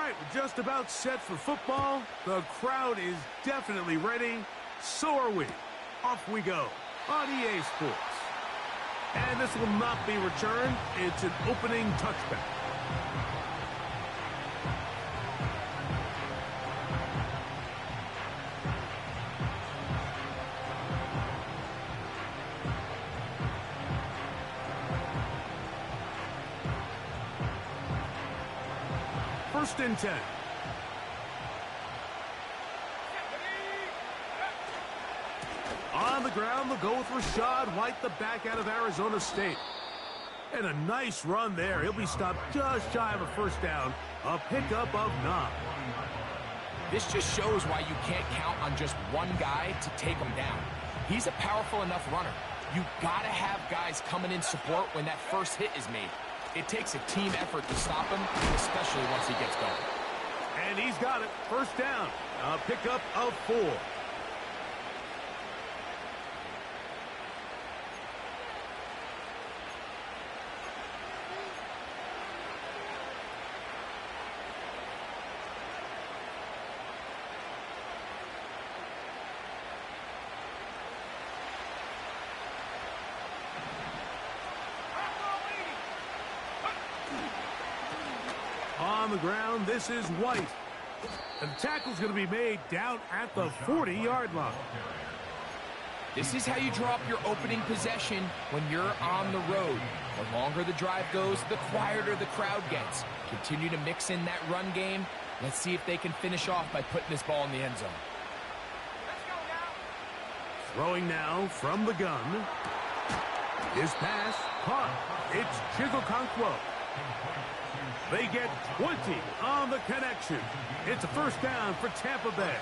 right, we're just about set for football. The crowd is definitely ready. So are we. Off we go on EA Sports. And this will not be returned. It's an opening touchback. First and 10. On the ground, they'll go with Rashad White, the back out of Arizona State. And a nice run there. He'll be stopped just shy of a first down. A pickup of 9. This just shows why you can't count on just one guy to take him down. He's a powerful enough runner. You gotta have guys coming in support when that first hit is made. It takes a team effort to stop him, especially once he gets going. And he's got it. First down. A pickup of 4. On the ground, this is White. And the tackle's going to be made down at the 40-yard line. This is how you draw up your opening possession when you're on the road. The longer the drive goes, the quieter the crowd gets. Continue to mix in that run game. Let's see if they can finish off by putting this ball in the end zone. Throwing now from the gun. His pass, caught. It's Chigokonkwo. They get 20 on the connection. It's a first down for Tampa Bay.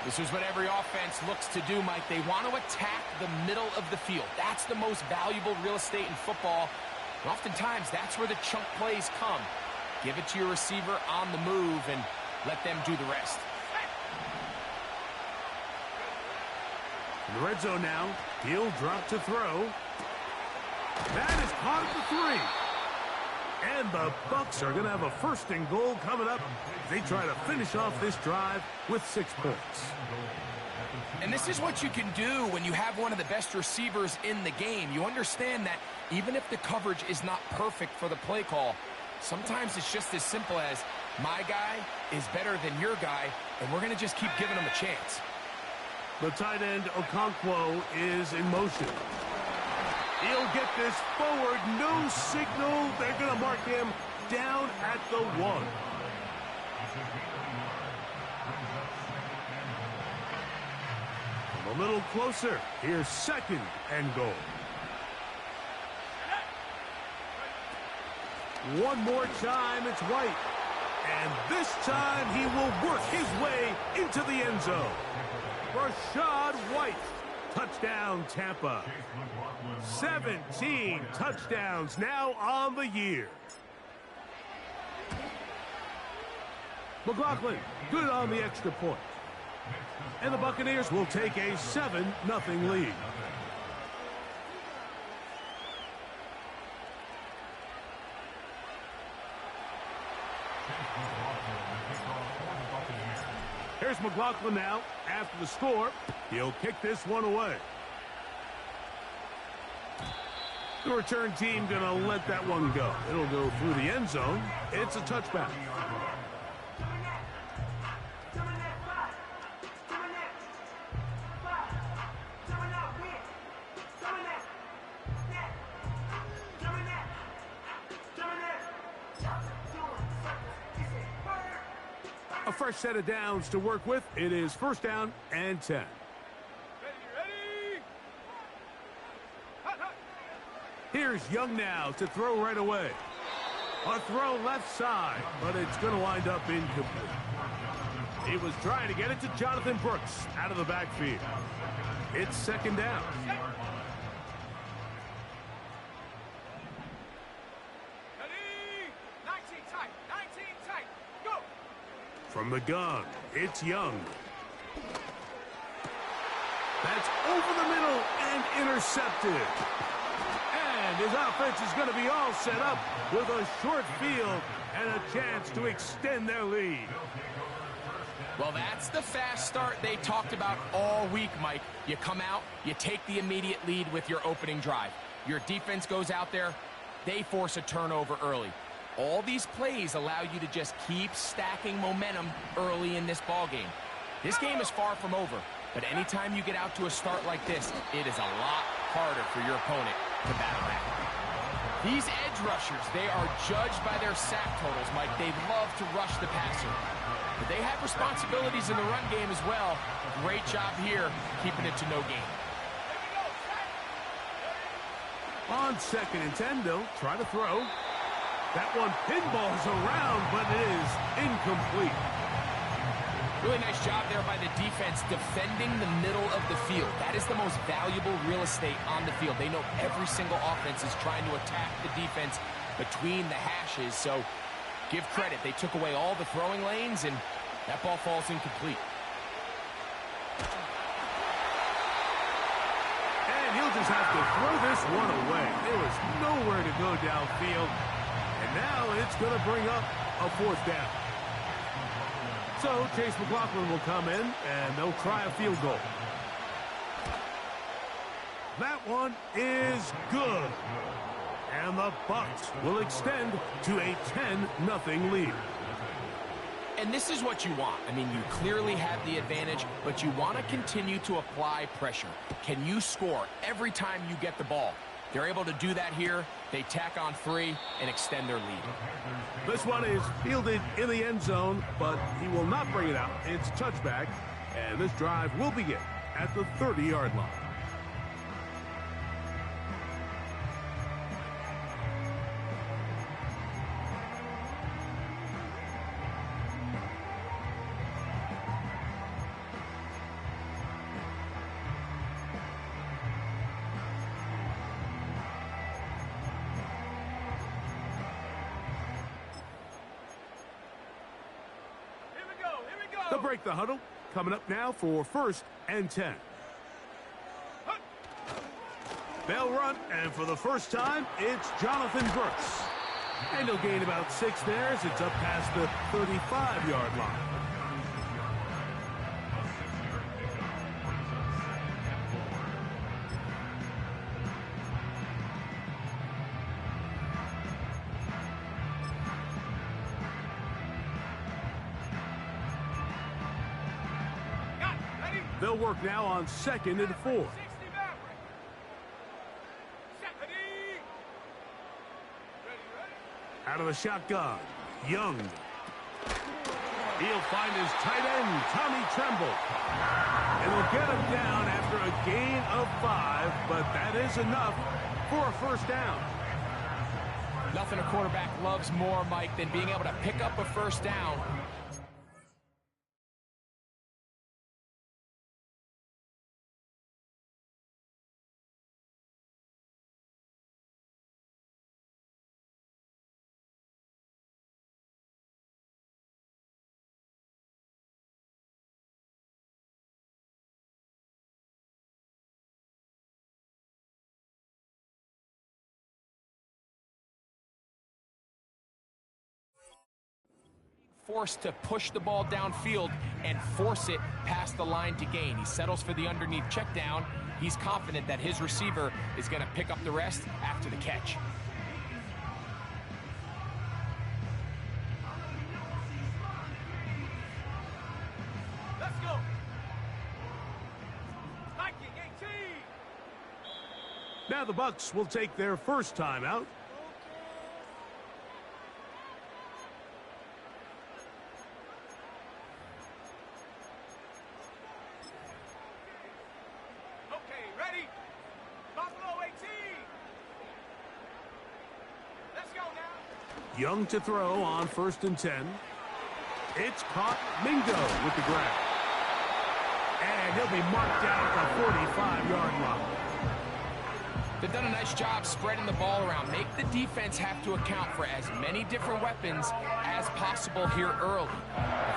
This is what every offense looks to do, Mike. They want to attack the middle of the field. That's the most valuable real estate in football. And oftentimes, that's where the chunk plays come. Give it to your receiver on the move and let them do the rest. In the red zone now, he'll drop to throw. That is caught at the 3. And the Bucs are going to have a first and goal coming up. They try to finish off this drive with 6 points. And this is what you can do when you have one of the best receivers in the game. You understand that even if the coverage is not perfect for the play call, sometimes it's just as simple as my guy is better than your guy, and we're going to just keep giving him a chance. The tight end, Okonkwo, is in motion. He'll get this forward. No signal. They're going to mark him down at the 1. A little closer. Here's second and goal. One more time, it's White. And this time he will work his way into the end zone. Rashad White. Touchdown, Tampa. 17 touchdowns now on the year. McLaughlin, good on the extra point. And the Buccaneers will take a 7-0 lead. Here's McLaughlin now. After the score, he'll kick this one away. The return team going to let that one go. It'll go through the end zone. It's a touchback. A fresh set of downs to work with. It is first down and 10. Here's Young now to throw right away. A throw left side, but it's going to wind up incomplete. He was trying to get it to Jonathan Brooks out of the backfield. It's second down. From the gun, it's Young. That's over the middle and intercepted. And And his offense is going to be all set up with a short field and a chance to extend their lead. Well, that's the fast start they talked about all week, Mike. You come out, you take the immediate lead with your opening drive. Your defense goes out there, they force a turnover early. All these plays allow you to just keep stacking momentum early in this ball game. This game is far from over, but anytime you get out to a start like this, it is a lot harder for your opponent to battle back. These edge rushers, they are judged by their sack totals, Mike. They love to rush the passer. But they have responsibilities in the run game as well. Great job here, keeping it to no gain. On 2nd and 10, they'll try to throw. That one pinballs around, but it is incomplete. Really nice job there by the defense defending the middle of the field. That is the most valuable real estate on the field. They know every single offense is trying to attack the defense between the hashes, so give credit. They took away all the throwing lanes, and that ball falls incomplete. And he'll just have to throw this one away. There was nowhere to go downfield. And now it's going to bring up a 4th down. So Chase McLaughlin will come in, and they'll try a field goal. That one is good. And the Bucs will extend to a 10-0 lead. And this is what you want. I mean, you clearly have the advantage, but you want to continue to apply pressure. Can you score every time you get the ball? They're able to do that here. They tack on 3 and extend their lead. This one is fielded in the end zone, but he will not bring it out. It's touchback, and this drive will begin at the 30-yard line. They'll break the huddle. Coming up now for 1st and 10. They'll run, and for the first time, it's Jonathan Bucs. And he'll gain about 6 there as it's up past the 35-yard line. They'll work now on 2nd and 4. Out of the shotgun, Young. He'll find his tight end, Tommy Tremble. And he'll get him down after a gain of 5, but that is enough for a 1st down. Nothing a quarterback loves more, Mike, than being able to pick up a 1st down. Forced to push the ball downfield and force it past the line to gain. He settles for the underneath check down. He's confident that his receiver is going to pick up the rest after the catch. Let's go. Hiking 18. Now the Bucs will take their 1st timeout. Young to throw on 1st and 10. It's caught. Mingo with the grab. And he'll be marked down at the 45-yard line. They've done a nice job spreading the ball around. Make the defense have to account for as many different weapons as possible here early.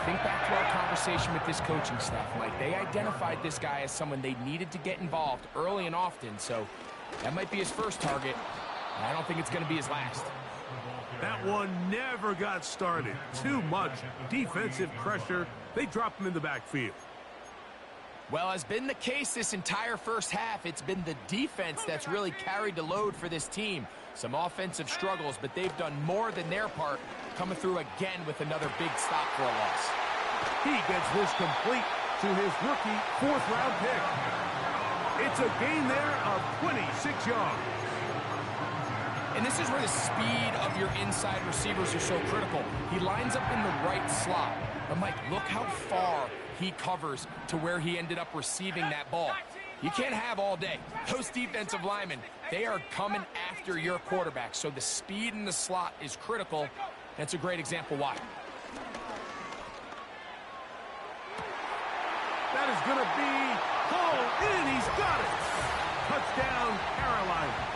Think back to our conversation with this coaching staff, Mike. They identified this guy as someone they needed to get involved early and often, so that might be his first target. I don't think it's going to be his last. That one never got started. Too much defensive pressure. They drop him in the backfield. Well, has been the case this entire first half. It's been the defense that's really carried the load for this team. Some offensive struggles, but they've done more than their part, coming through again with another big stop for a loss. He gets this complete to his rookie fourth-round pick. It's a gain there of 26 yards. And this is where the speed of your inside receivers are so critical. He lines up in the right slot. But, Mike, look how far he covers to where he ended up receiving that ball. You can't have all day. Those defensive linemen, they are coming after your quarterback. So the speed in the slot is critical. That's a great example why. That is going to be called in. He's got it. Touchdown, Carolina.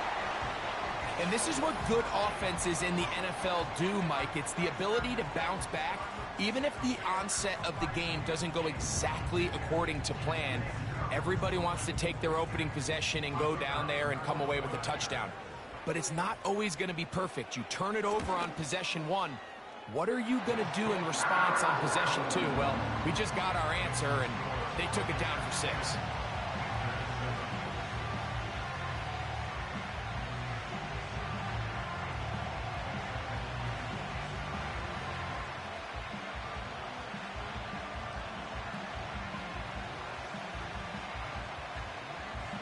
And this is what good offenses in the NFL do, Mike. It's the ability to bounce back, even if the onset of the game doesn't go exactly according to plan. Everybody wants to take their opening possession and go down there and come away with a touchdown. But it's not always going to be perfect. You turn it over on possession one. What are you going to do in response on possession two? Well, we just got our answer, and they took it down for 6.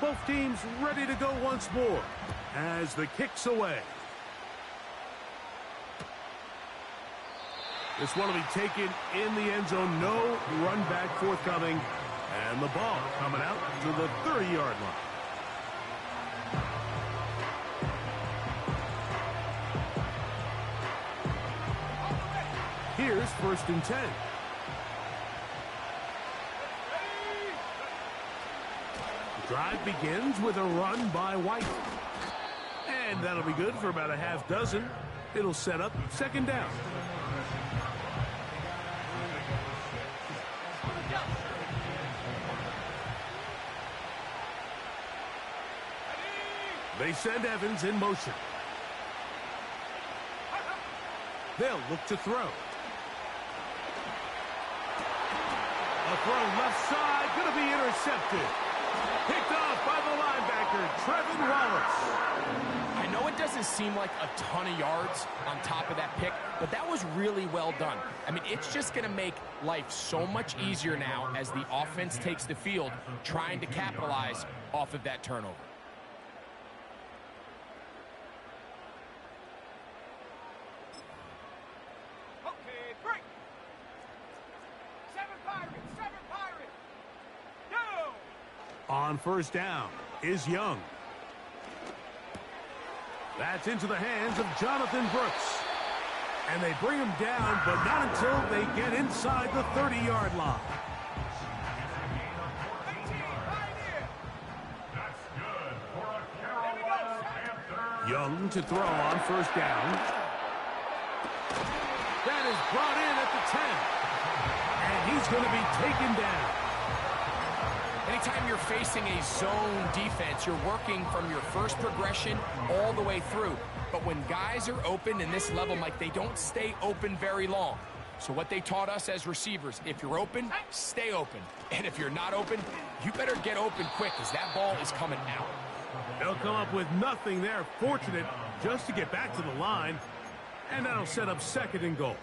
Both teams ready to go once more as the kick's away. This one will be taken in the end zone. No run back forthcoming. And the ball coming out to the 30-yard line. Here's 1st and 10. Drive begins with a run by White. And that'll be good for about a half dozen. It'll set up 2nd down. They send Evans in motion. They'll look to throw. A throw left side, going to be intercepted. Picked off by the linebacker, Trevin Wallace. I know it doesn't seem like a ton of yards on top of that pick, but that was really well done. I mean, it's just going to make life so much easier now as the offense takes the field, trying to capitalize off of that turnover. Okay, break. 7 Pirates, 7 Pirates. Go! On 1st down is Young. That's into the hands of Jonathan Brooks. And they bring him down, but not until they get inside the 30-yard line. Young to throw on 1st down. That is brought in at the 10. And he's going to be taken down. Anytime you're facing a zone defense, you're working from your first progression all the way through. But when guys are open in this level, Mike, they don't stay open very long. So what they taught us as receivers, if you're open, stay open. And if you're not open, you better get open quick because that ball is coming out. They'll come up with nothing there. Fortunate just to get back to the line. And that'll set up 2nd and goal.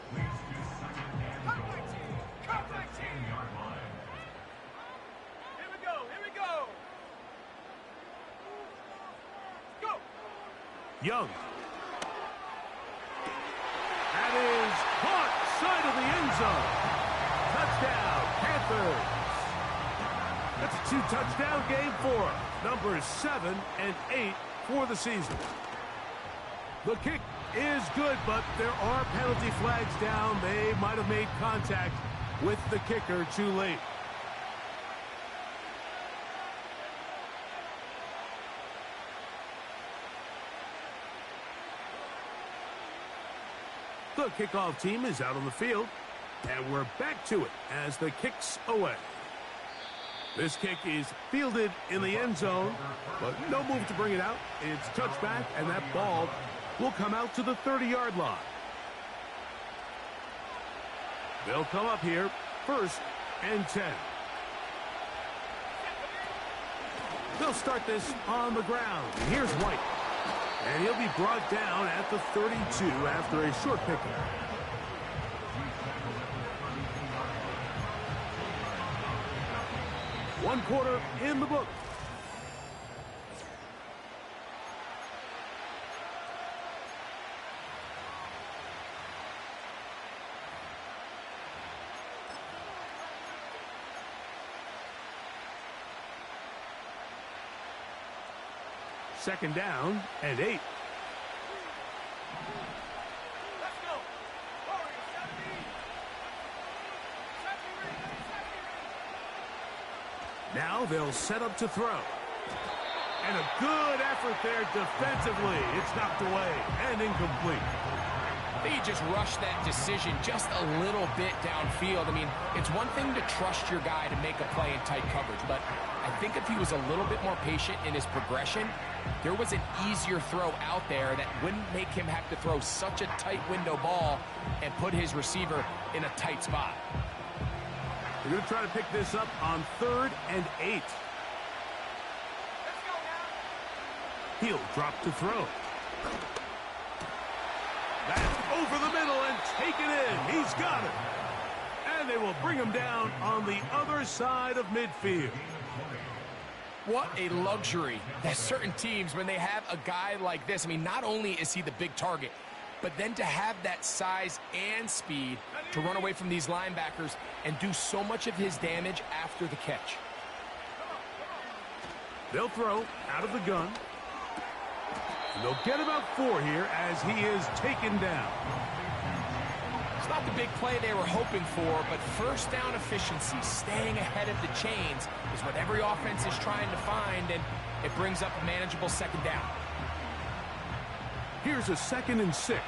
Young. That is caught side of the end zone. Touchdown, Panthers. That's a 2-touchdown game for them. Numbers 7 and 8 for the season. The kick is good, but there are penalty flags down. They might have made contact with the kicker too late. The kickoff team is out on the field, and we're back to it as the kick's away. This kick is fielded in the end zone, but no move to bring it out. It's touchback, and that ball will come out to the 30-yard line. They'll come up here, 1st and 10. They'll start this on the ground. And here's White. And he'll be brought down at the 32 after a short pickup. One quarter in the book. Second down and 8. Let's go. Warriors, Now they'll set up to throw. And a good effort there defensively. It's knocked away and incomplete. I think he just rushed that decision just a little bit downfield. I mean, it's one thing to trust your guy to make a play in tight coverage, but I think if he was a little bit more patient in his progression, there was an easier throw out there that wouldn't make him have to throw such a tight window ball and put his receiver in a tight spot. They're going to try to pick this up on 3rd and 8. Let's go now. He'll drop to throw. That's over the middle and taken in. He's got it. And they will bring him down on the other side of midfield. What a luxury that certain teams, when they have a guy like this, I mean, not only is he the big target, but then to have that size and speed to run away from these linebackers and do so much of his damage after the catch. They'll throw out of the gun. And they'll get about 4 here as he is taken down. It's not the big play they were hoping for, but first down efficiency, staying ahead of the chains, is what every offense is trying to find, and it brings up a manageable second down. Here's a 2nd and 6.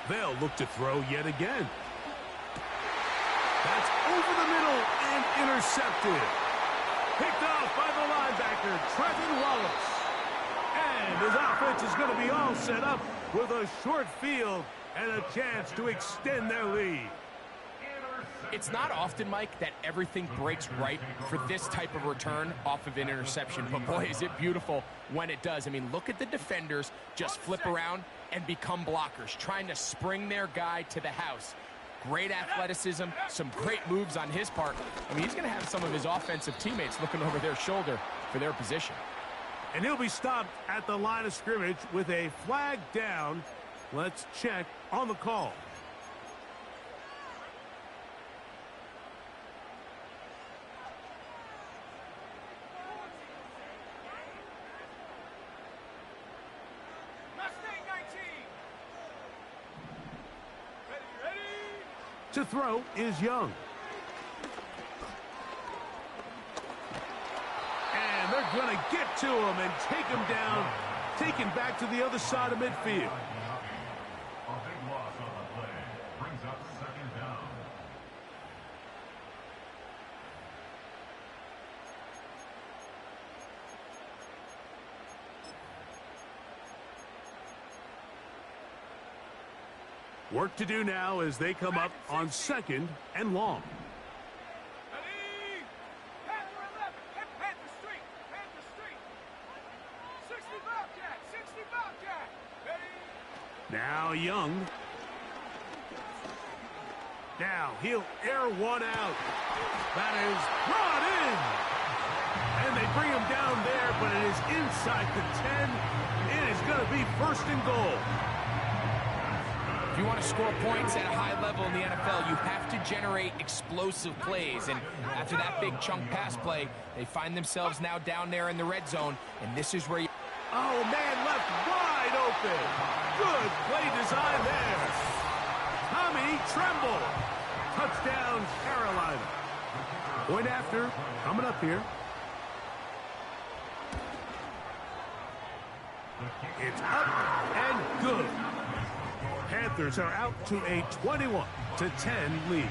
They'll look to throw yet again. That's over the middle and intercepted. Picked off by the linebacker, Trevin Wallace. And his offense is going to be all set up with a short field and a chance to extend their lead. It's not often, Mike, that everything breaks right for this type of return off of an interception. But, boy, is it beautiful when it does. I mean, look at the defenders just flip around and become blockers, trying to spring their guy to the house. Great athleticism, some great moves on his part. I mean, he's going to have some of his offensive teammates looking over their shoulder for their position. And he'll be stopped at the line of scrimmage with a flag down. Let's check on the call. Mustang 19. Ready. To throw is Young. And they're going to get to him and take him down, taken back to the other side of midfield. A big loss on the play. Brings up 2nd down. Work to do now as they come up on 2nd and long. Ready. Panther 11. Hit Panther Street. Panther Street. 60 Bobcat. 60 Bobcat. Ready. Now Young. Now he'll air one out. That is brought in. And they bring him down there, but it is inside the 10. It is going to be 1st and goal. If you want to score points at a high level in the NFL, you have to generate explosive plays. And after that big chunk pass play, they find themselves now down there in the red zone. And this is where you... Oh, man, left wide open. Good play design there. Tommy Tremble. Touchdown, Carolina. Point after, coming up here. It's up and good. Panthers are out to a 21-10 lead.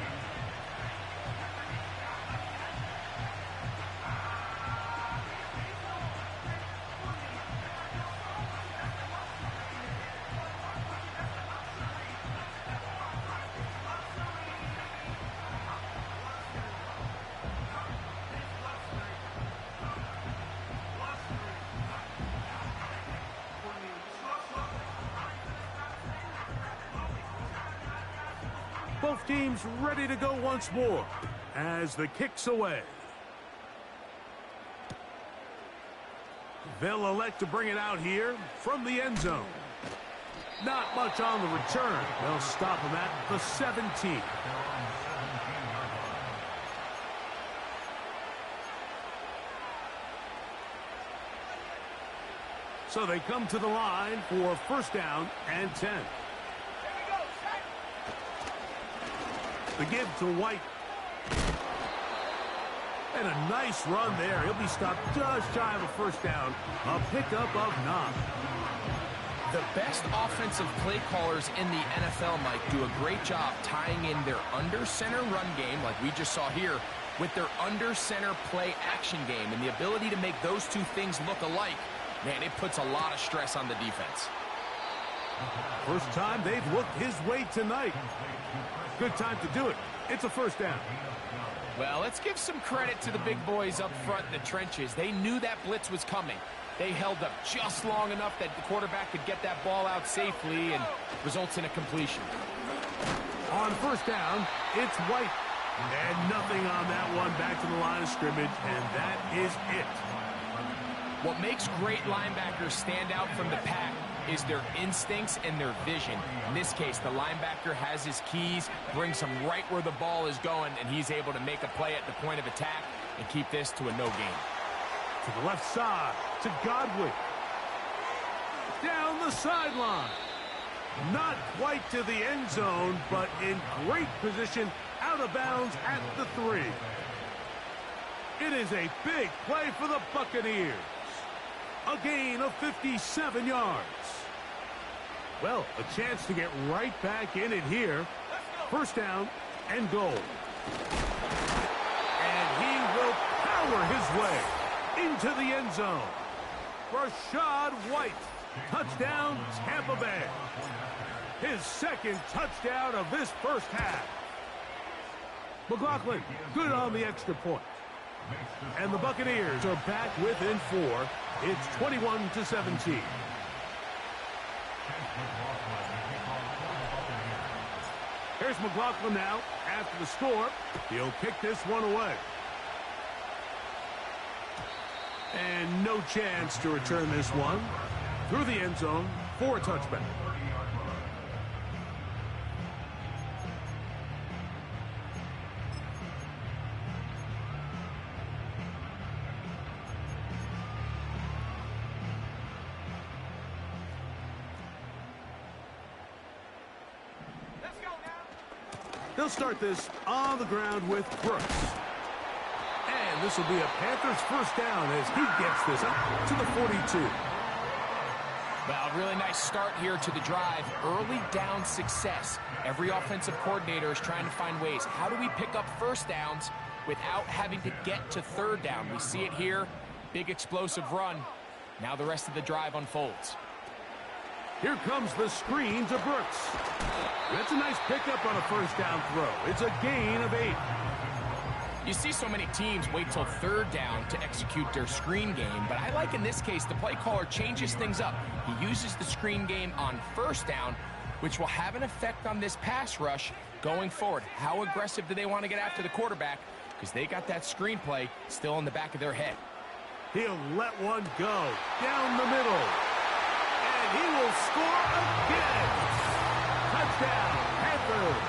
Both teams ready to go once more as the kick's away. They'll elect to bring it out here from the end zone. Not much on the return. They'll stop him at the 17. So they come to the line for first down and 10. The give to White. And a nice run there. He'll be stopped just shy of a first down. A pickup of 9. The best offensive play callers in the NFL, Mike, do a great job tying in their under-center run game, like we just saw here, with their under-center play action game. And the ability to make those two things look alike, man, it puts a lot of stress on the defense. First time they've looked his way tonight. Good time to do it. It's a first down. Well, let's give some credit to the big boys up front in the trenches. They knew that blitz was coming. They held up just long enough that the quarterback could get that ball out safely and results in a completion. On first down, it's White. And nothing on that one. Back to the line of scrimmage, and that is it. What makes great linebackers stand out from the pack is their instincts and their vision. In this case, the linebacker has his keys, brings him right where the ball is going, and he's able to make a play at the point of attack and keep this to a no gain. To the left side, to Godwin. Down the sideline. Not quite to the end zone, but in great position out of bounds at the 3. It is a big play for the Buccaneers. A gain of 57 yards. Well, a chance to get right back in it here. First down and goal. And he will power his way into the end zone. Rashad White. Touchdown, Tampa Bay. His second touchdown of this first half. McLaughlin, good on the extra point. And the Buccaneers are back within 4. It's 21-17. Here's McLaughlin now after the score. He'll kick this one away. And no chance to return this one through the end zone for a touchback. They'll start this on the ground with Brooks. And this will be a Panthers first down as he gets this up to the 42. Well, really nice start here to the drive. Early down success. Every offensive coordinator is trying to find ways. How do we pick up first downs without having to get to third down? We see it here. Big explosive run. Now the rest of the drive unfolds. Here comes the screen to Brooks. That's a nice pickup on a first down throw. It's a gain of 8. You see so many teams wait till third down to execute their screen game, but I like in this case the play caller changes things up. He uses the screen game on first down, which will have an effect on this pass rush going forward. How aggressive do they want to get after the quarterback? Because they got that screenplay still in the back of their head. He'll let one go down the middle. And he will score again. Touchdown, Panthers.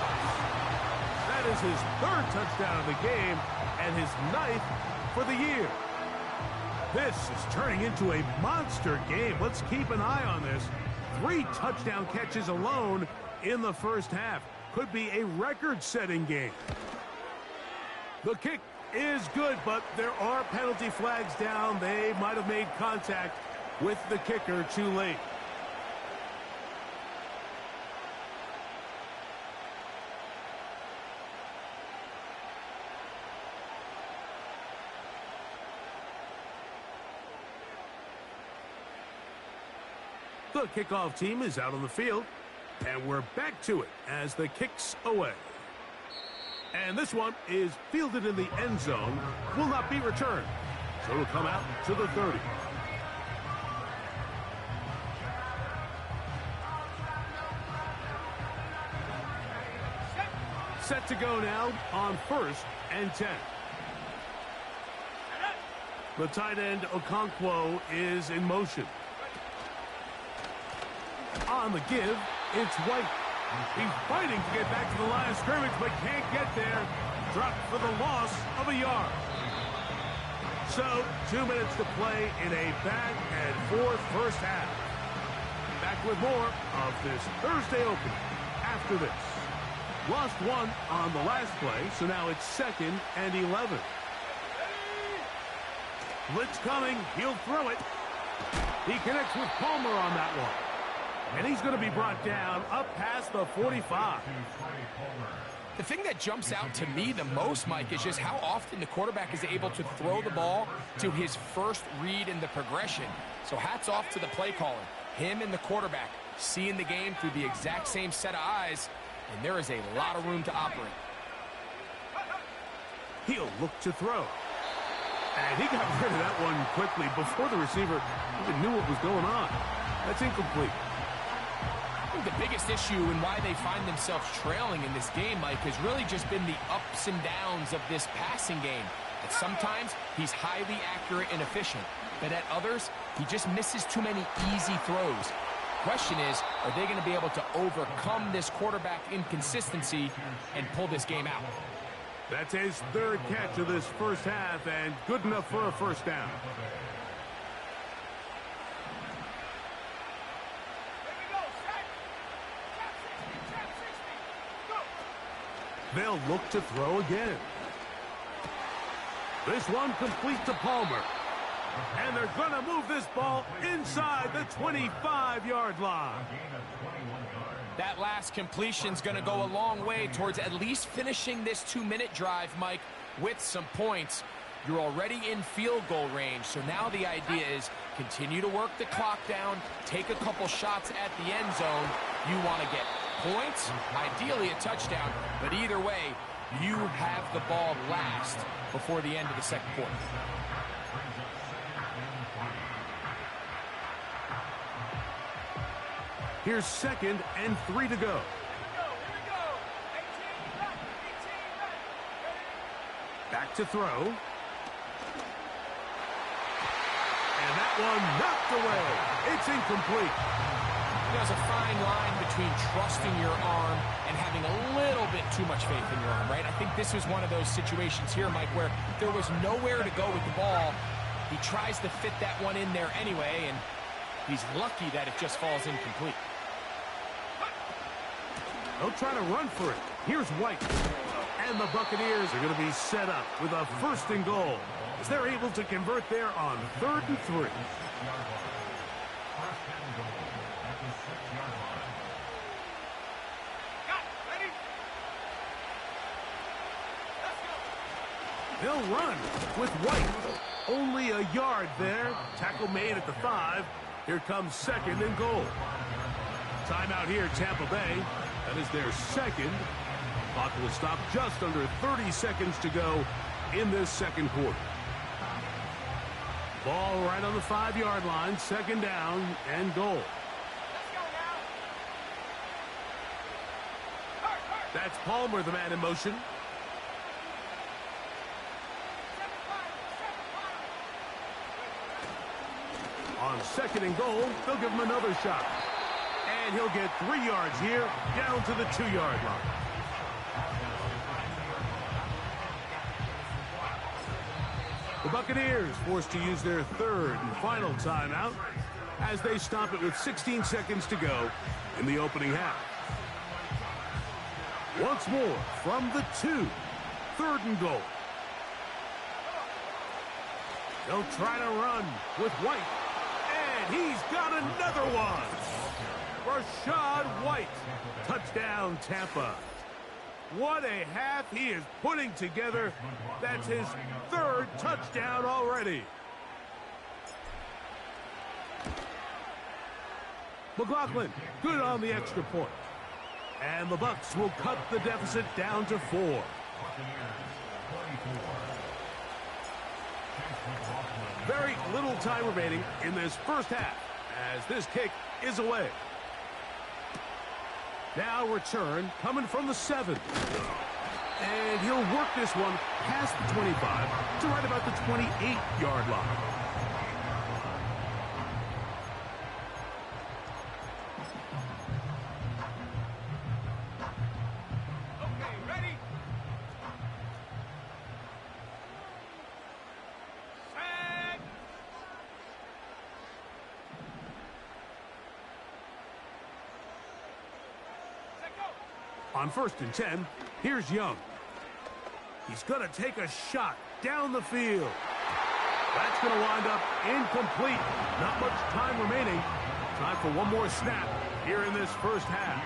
That is his 3rd touchdown of the game and his 9th for the year. This is turning into a monster game. Let's keep an eye on this. 3 touchdown catches alone in the first half. Could be a record-setting game. The kick is good, but there are penalty flags down. They might have made contact with the kicker too late. The kickoff team is out on the field, and we're back to it as the kick's away. And this one is fielded in the end zone, will not be returned. So it'll come out to the 30. Set to go now on 1st and 10. The tight end, Okonkwo, is in motion. On the give, it's White. He's fighting to get back to the line of scrimmage, but can't get there. Dropped for the loss of a yard. So, 2 minutes to play in a back-and-forth first half. Back with more of this Thursday opener after this. Lost one on the last play, so now it's 2nd and 11. Blitz coming. He'll throw it. He connects with Palmer on that one. And he's going to be brought down up past the 45. The thing that jumps out to me the most, Mike, is just how often the quarterback is able to throw the ball to his first read in the progression. So hats off to the play caller. Him and the quarterback seeing the game through the exact same set of eyes, and there is a lot of room to operate. He'll look to throw. And he got rid of that one quickly before the receiver even knew what was going on. That's incomplete. I think the biggest issue and why they find themselves trailing in this game, Mike, has really just been the ups and downs of this passing game. At sometimes, he's highly accurate and efficient. But at others, he just misses too many easy throws. Question is, are they going to be able to overcome this quarterback inconsistency and pull this game out? That's his 3rd catch of this first half, and good enough for a first down. They'll look to throw again. This one complete to Palmer. And they're going to move this ball inside the 25-yard line. That last completion's going to go a long way towards at least finishing this 2-minute drive, Mike, with some points. You're already in field goal range, so now the idea is continue to work the clock down, take a couple shots at the end zone. You want to get points, ideally a touchdown, but either way, you have the ball last before the end of the second quarter. Here's 2nd and 3 to go. Back to throw. And that one knocked away. It's incomplete. There's a fine line between trusting your arm and having a little bit too much faith in your arm, right? I think this was one of those situations here, Mike, where there was nowhere to go with the ball. He tries to fit that one in there anyway, and he's lucky that it just falls incomplete. They'll try to run for it. Here's White. And the Buccaneers are going to be set up with a 1st and goal as they're able to convert there on 3rd and 3. They'll run with White. Only a yard there. Tackle made at the 5. Here comes 2nd and goal. Timeout here, Tampa Bay. That is their 2nd. Clock will stop just under 30 seconds to go in this second quarter. Ball right on the 5-yard line. 2nd down and goal. That's Palmer, the man in motion. On 2nd and goal, they'll give him another shot. And he'll get 3 yards here, down to the 2-yard line. The Buccaneers forced to use their 3rd and final timeout as they stop it with 16 seconds to go in the opening half. Once more from the 2, 3rd and goal. They'll try to run with White. And he's got another one. Rashad White. Touchdown, Tampa. What a half he is putting together. That's his 3rd touchdown already. McLaughlin, good on the extra point. And the Bucs will cut the deficit down to 4. Very little time remaining in this first half as this kick is away. Now return coming from the 7. And he'll work this one past the 25 to right about the 28-yard line. Okay, ready? Set. Set, go. On 1st and 10, here's Young. He's going to take a shot down the field. That's going to wind up incomplete. Not much time remaining. Time for one more snap here in this first half.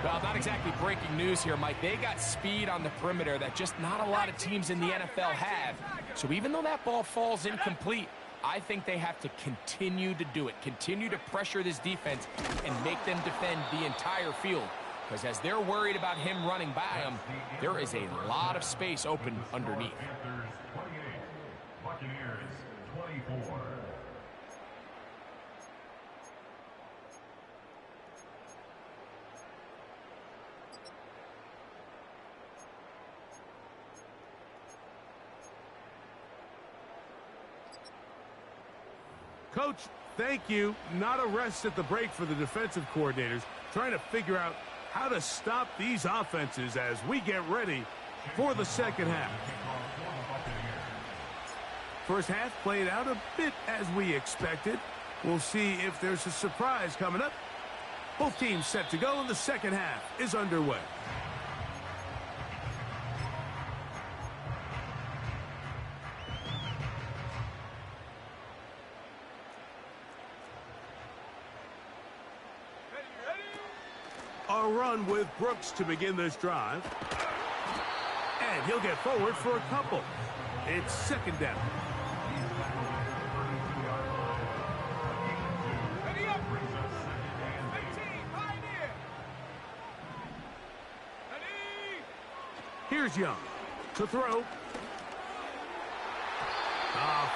Well, not exactly breaking news here, Mike. They got speed on the perimeter that just not a lot of teams in the NFL have. So even though that ball falls incomplete, I think they have to continue to do it. Continue to pressure this defense and make them defend the entire field. Because as they're worried about him running by them, there is a lot of space open underneath. Panthers 28, Buccaneers 24. Coach, thank you. Not a rest at the break for the defensive coordinators, trying to figure out how to stop these offenses as we get ready for the second half. First half played out a bit as we expected. We'll see if there's a surprise coming up. Both teams set to go, and the second half is underway. A run with Brooks to begin this drive. And he'll get forward for a couple. It's second down. Ready up. 15, right in. Ready. Here's Young to throw.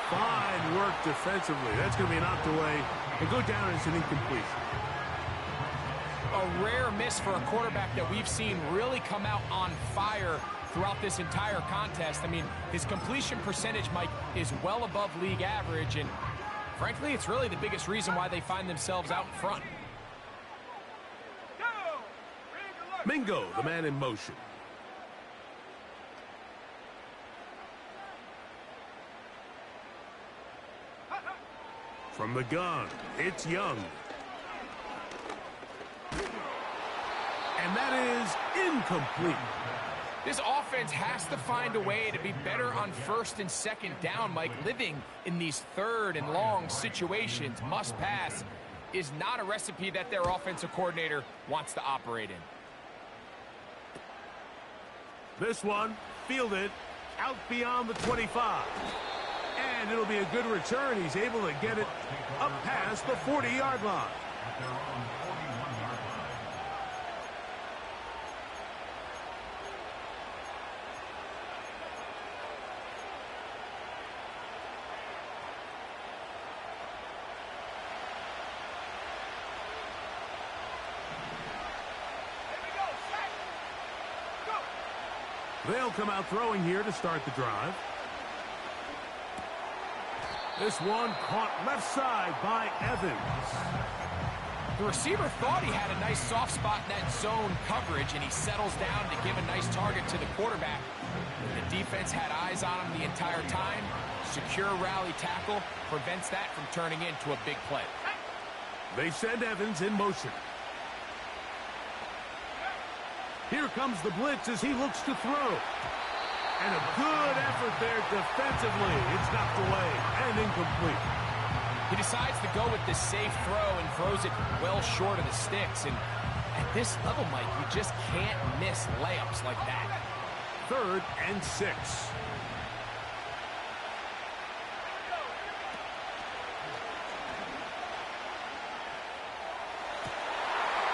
Fine work defensively. That's going to be knocked away and go down as an incompletion. A rare miss for a quarterback that we've seen really come out on fire throughout this entire contest. I mean, his completion percentage, Mike, is well above league average, and frankly, it's really the biggest reason why they find themselves out in front. Go. Mingo, the man in motion. From the gun, it's Young. And that is incomplete. This offense has to find a way to be better on first and second down, Mike. Living in these third and long situations, must pass, is not a recipe that their offensive coordinator wants to operate in. This one, fielded out beyond the 25. And it'll be a good return. He's able to get it up past the 40-yard line. At their own 41-yard line. Here we go. Set. Go. They'll come out throwing here to start the drive. This one caught left side by Evans. The receiver thought he had a nice soft spot in that zone coverage, and he settles down to give a nice target to the quarterback. The defense had eyes on him the entire time. Secure rally tackle prevents that from turning into a big play. They send Evans in motion. Here comes the blitz as he looks to throw. And a good effort there defensively. It's knocked away and incomplete. He decides to go with this safe throw and throws it well short of the sticks. And at this level, Mike, you just can't miss layups like that. 3rd and 6.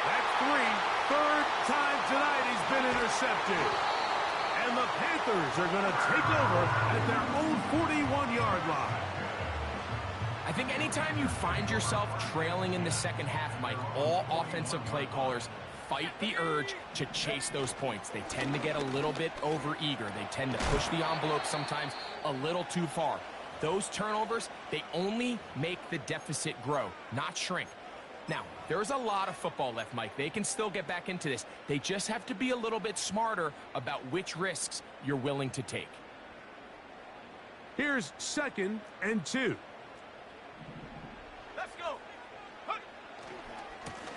That's 3. 3rd time tonight he's been intercepted. And the Panthers are going to take over at their own 41-yard line. I think anytime you find yourself trailing in the second half, Mike, all offensive play callers fight the urge to chase those points. They tend to get a little bit overeager. They tend to push the envelope sometimes a little too far. Those turnovers, they only make the deficit grow, not shrink. Now, there's a lot of football left, Mike. They can still get back into this. They just have to be a little bit smarter about which risks you're willing to take. Here's 2nd and 2. Let's go.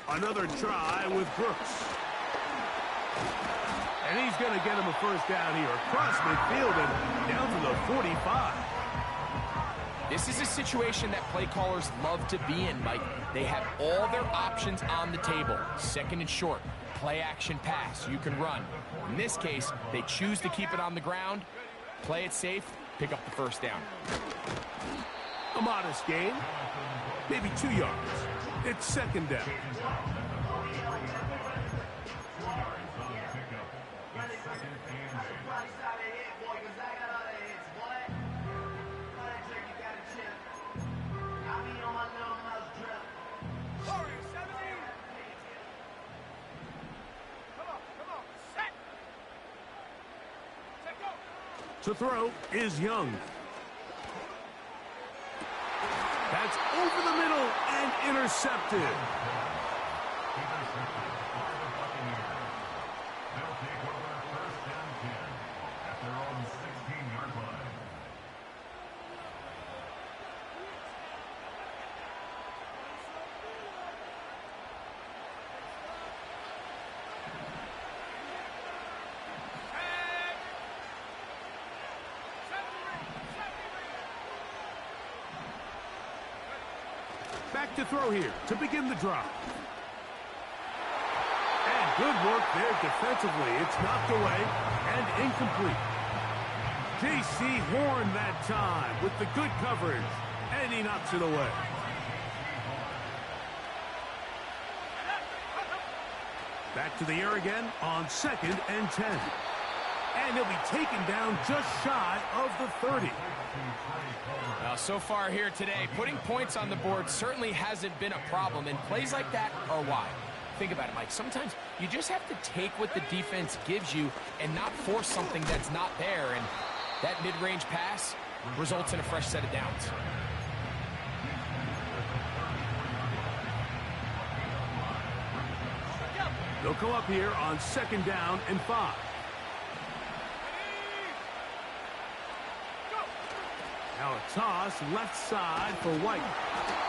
Another try with Brooks. And he's going to get him a first down here. Across midfield and down to the 45. This is a situation that play callers love to be in, Mike. They have all their options on the table. 2nd and short, play action pass, you can run. In this case, they choose to keep it on the ground, play it safe, pick up the first down. A modest gain, maybe 2 yards. It's 2nd down. To throw is Young. That's over the middle and intercepted. They'll take over 1st and 10 at their own 16-yard line. Back to throw here to begin the drive. And good work there defensively. It's knocked away and incomplete. J.C. Horn that time with the good coverage. And he knocks it away. Back to the air again on 2nd and 10. And he'll be taken down just shy of the 30. Well, so far here today, putting points on the board certainly hasn't been a problem, and plays like that are why. Think about it, Mike. Sometimes you just have to take what the defense gives you and not force something that's not there, and that mid-range pass results in a fresh set of downs. They'll come up here on 2nd down and 5. Now a toss left side for White.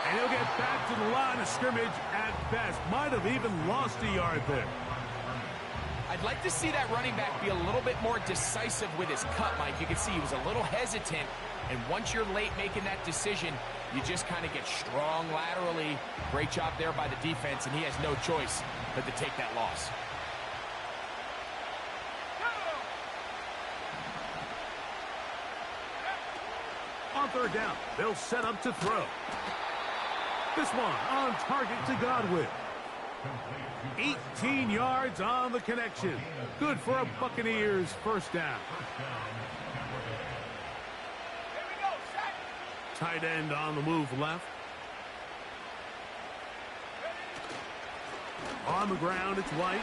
And he'll get back to the line of scrimmage at best. Might have even lost a yard there. I'd like to see that running back be a little bit more decisive with his cut, Mike. You can see he was a little hesitant. And once you're late making that decision, you just kind of get strong laterally. Great job there by the defense, and he has no choice but to take that loss. On 3rd down, they'll set up to throw. This one on target to Godwin. 18 yards on the connection. Good for a Buccaneers first down. Tight end on the move left. On the ground, it's White.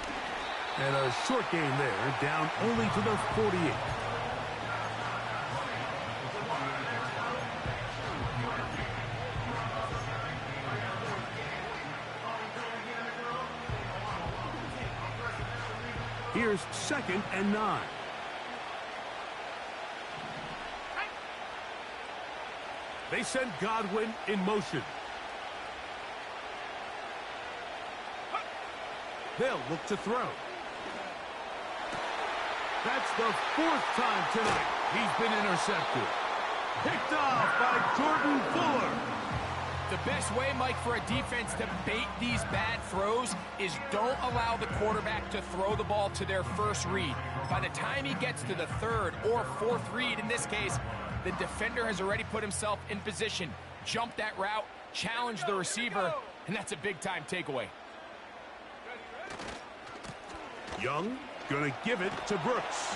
And a short gain there, down only to the 48. Here's 2nd and 9. They send Godwin in motion. They'll look to throw. That's the 4th time tonight he's been intercepted. Picked off by Jordan Fuller. The best way, Mike, for a defense to bait these bad throws is don't allow the quarterback to throw the ball to their first read. By the time he gets to the 3rd or 4th read, in this case, the defender has already put himself in position, jump that route, challenge the receiver, and that's a big-time takeaway. Young gonna give it to Brooks.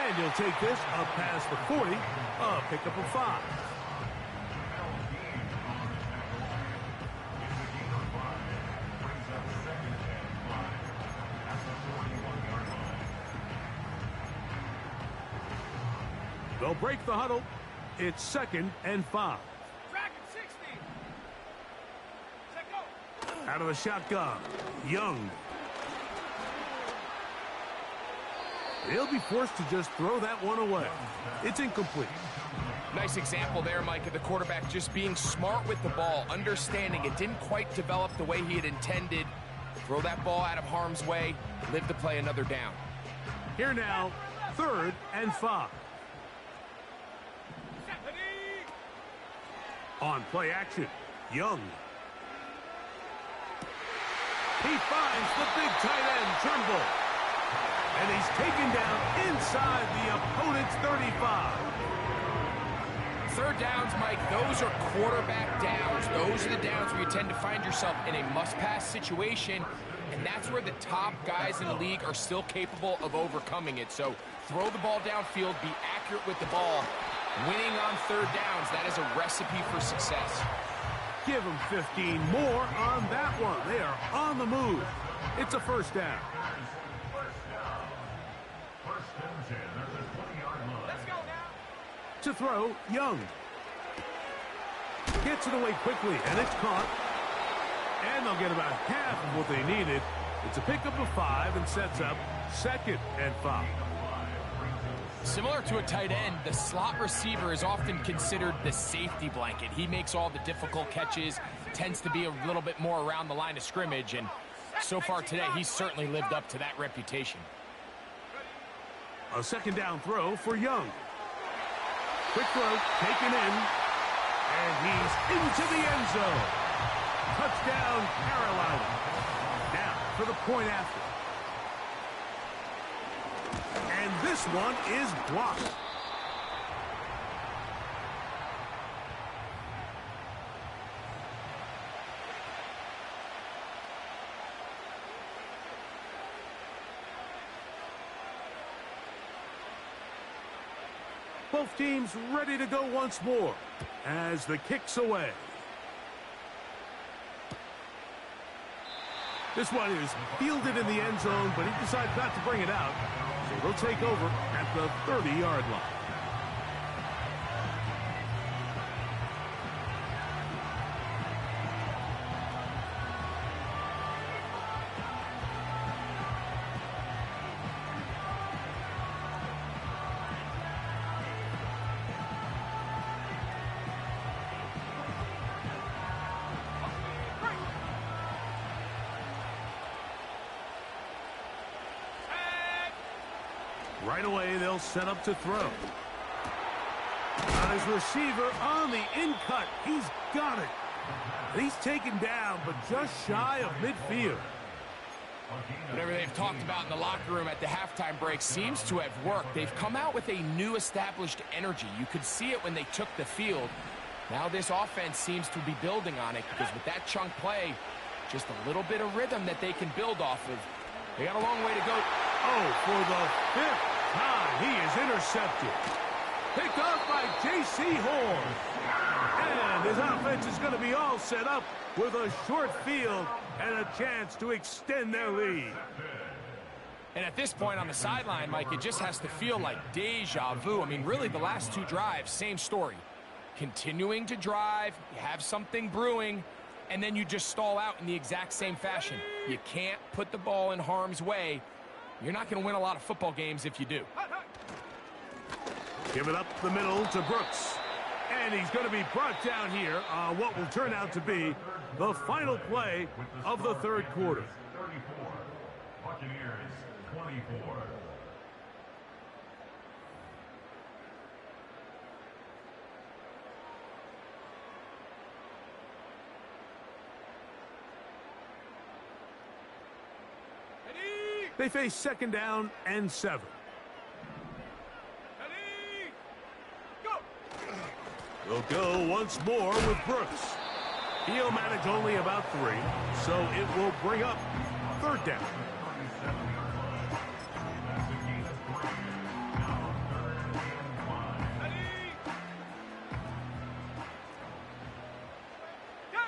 And he'll take this up past the 40, a pickup of 5. break the huddle. It's 2nd and 5. Dragon 60. Set go. Out of the shotgun, Young. He'll be forced to just throw that one away. It's incomplete. Nice example there, Mike, of the quarterback just being smart with the ball, understanding it didn't quite develop the way he had intended. Throw that ball out of harm's way, live to play another down. Here now, 3rd and 5. On play action, Young. He finds the big tight end, Trimble. And he's taken down inside the opponent's 35. 3rd downs, Mike, those are quarterback downs. Those are the downs where you tend to find yourself in a must-pass situation, and that's where the top guys in the league are still capable of overcoming it. So throw the ball downfield, be accurate with the ball. Winning on 3rd downs, that is a recipe for success. Give them 15 more on that one. They are on the move. It's a 1st down. First and 10 at the 20-yard line. Let's go now. To throw, Young. Gets it away quickly, and it's caught. And they'll get about half of what they needed. It's a pickup of 5 and sets up 2nd and 5. Similar to a tight end, the slot receiver is often considered the safety blanket. He makes all the difficult catches, tends to be a little bit more around the line of scrimmage, and so far today, he's certainly lived up to that reputation. A 2nd down throw for Young. Quick throw, taken in, and he's into the end zone. Touchdown, Carolina. Now for the point after. And this one is blocked. Both teams ready to go once more as the kick's away. This one is fielded in the end zone, but he decides not to bring it out. So they'll take over at the 30-yard line. Right away, they'll set up to throw. On his receiver on the in-cut. He's got it. And he's taken down, but just shy of midfield. Whatever they've talked about in the locker room at the halftime break seems to have worked. They've come out with a new established energy. You could see it when they took the field. Now this offense seems to be building on it because with that chunk play, just a little bit of rhythm that they can build off of. They got a long way to go. Oh, for the 5th time, he is intercepted. Picked off by J.C. Horn. And his offense is going to be all set up with a short field and a chance to extend their lead. And at this point on the sideline, Mike, it just has to feel like deja vu. I mean, really, the last 2 drives, same story. Continuing to drive, you have something brewing, and then you just stall out in the exact same fashion. You can't put the ball in harm's way. You're not going to win a lot of football games if you do. Give it up the middle to Brooks. And he's going to be brought down here on what will turn out to be the final play of the 3rd quarter. 34. Buccaneers 24. They face 2nd down and 7. Ready, go. They'll go once more with Brooks. He'll manage only about 3, so it will bring up 3rd down. Ready, go.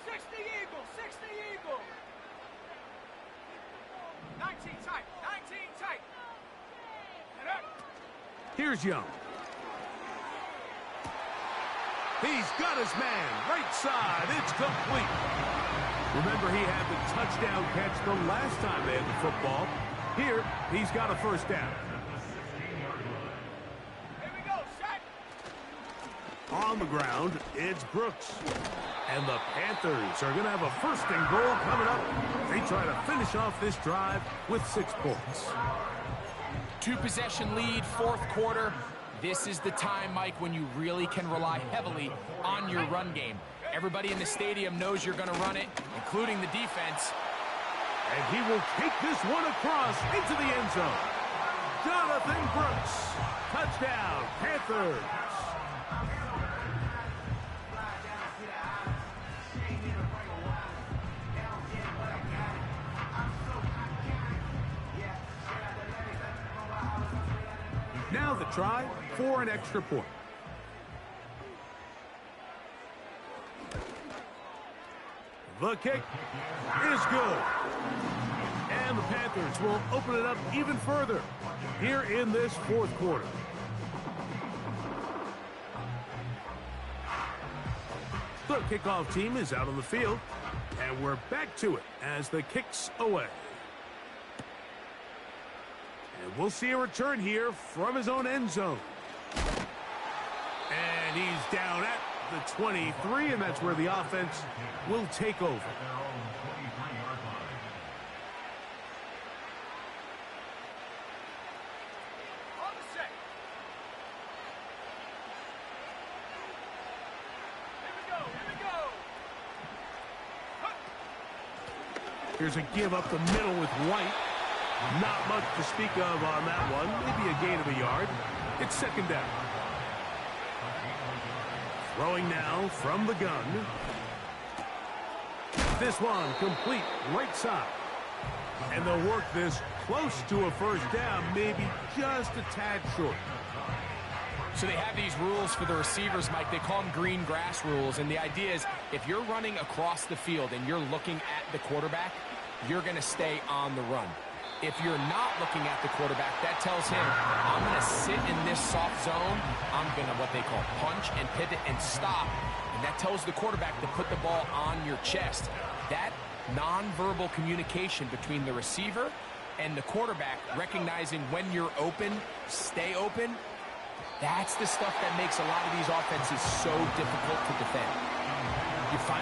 60 Eagles, 60 Eagles. 19 tight, 19. Here's Young. He's got his man. Right side. It's complete. Remember, he had the touchdown catch the last time they had the football. Here, he's got a first down. Here we go, shot. On the ground, it's Brooks. And the Panthers are going to have a first and goal coming up. They try to finish off this drive with 6 points. 2-possession lead, fourth quarter. This is the time, Mike, when you really can rely heavily on your run game. Everybody in the stadium knows you're going to run it, including the defense. And he will take this one across into the end zone. Jonathan Brooks. Touchdown, Panthers. Now the try for an extra point. The kick is good. And the Panthers will open it up even further here in this fourth quarter. The kickoff team is out on the field, and we're back to it as the kick's away. And we'll see a return here from his own end zone. And he's down at the 23, and that's where the offense will take over. On the set. Here we go. Here's a give up the middle with White. Not much to speak of on that one. Maybe a gain of a yard. It's second down. Throwing now from the gun. This one complete right side. And they'll work this close to a first down, maybe just a tad short. So they have these rules for the receivers, Mike. They call them green grass rules. And the idea is if you're running across the field and you're looking at the quarterback, you're going to stay on the run. If you're not looking at the quarterback, that tells him, I'm going to sit in this soft zone. I'm going to what they call punch and pivot and stop. And that tells the quarterback to put the ball on your chest. That nonverbal communication between the receiver and the quarterback, recognizing when you're open, stay open, that's the stuff that makes a lot of these offenses so difficult to defend. You find